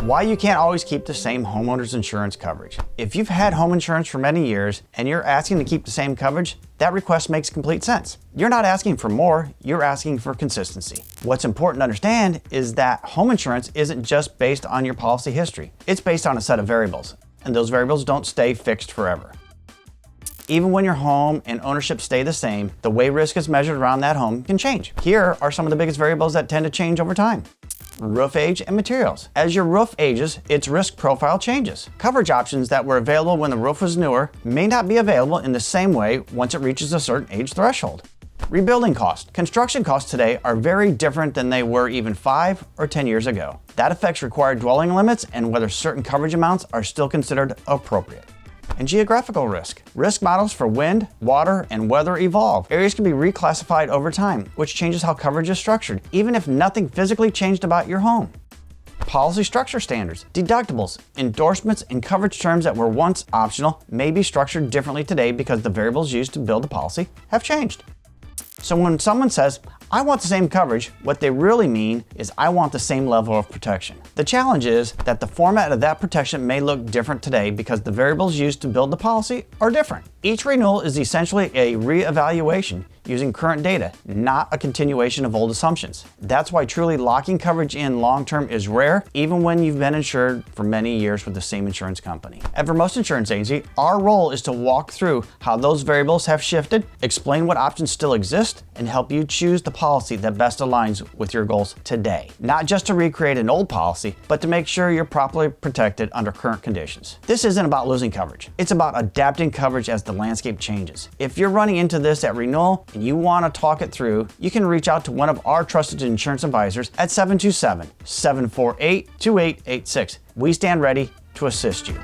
Why you can't always keep the same homeowner's insurance coverage. If you've had home insurance for many years and you're asking to keep the same coverage, that request makes complete sense. You're not asking for more, you're asking for consistency. What's important to understand is that home insurance isn't just based on your policy history. It's based on a set of variables, and those variables don't stay fixed forever. Even when your home and ownership stay the same, the way risk is measured around that home can change. Here are some of the biggest variables that tend to change over time. Roof age and materials. As your roof ages, its risk profile changes. Coverage options that were available when the roof was newer may not be available in the same way once it reaches a certain age threshold. Rebuilding costs. Construction costs today are very different than they were even 5 or 10 years ago. That affects required dwelling limits and whether certain coverage amounts are still considered appropriate. And geographical risk. Risk models for wind, water, and weather evolve. Areas can be reclassified over time, which changes how coverage is structured, even if nothing physically changed about your home. Policy structure standards. Deductibles, endorsements, and coverage terms that were once optional may be structured differently today because the variables used to build the policy have changed. So when someone says, "I want the same coverage," what they really mean is, "I want the same level of protection." The challenge is that the format of that protection may look different today because the variables used to build the policy are different. Each renewal is essentially a re-evaluation using current data, not a continuation of old assumptions. That's why truly locking coverage in long-term is rare, even when you've been insured for many years with the same insurance company. At Vermost Insurance Agency, our role is to walk through how those variables have shifted, explain what options still exist, and help you choose the policy that best aligns with your goals today. Not just to recreate an old policy, but to make sure you're properly protected under current conditions. This isn't about losing coverage. It's about adapting coverage as the landscape changes. If you're running into this at renewal and you want to talk it through, you can reach out to one of our trusted insurance advisors at 727-748-2886. We stand ready to assist you.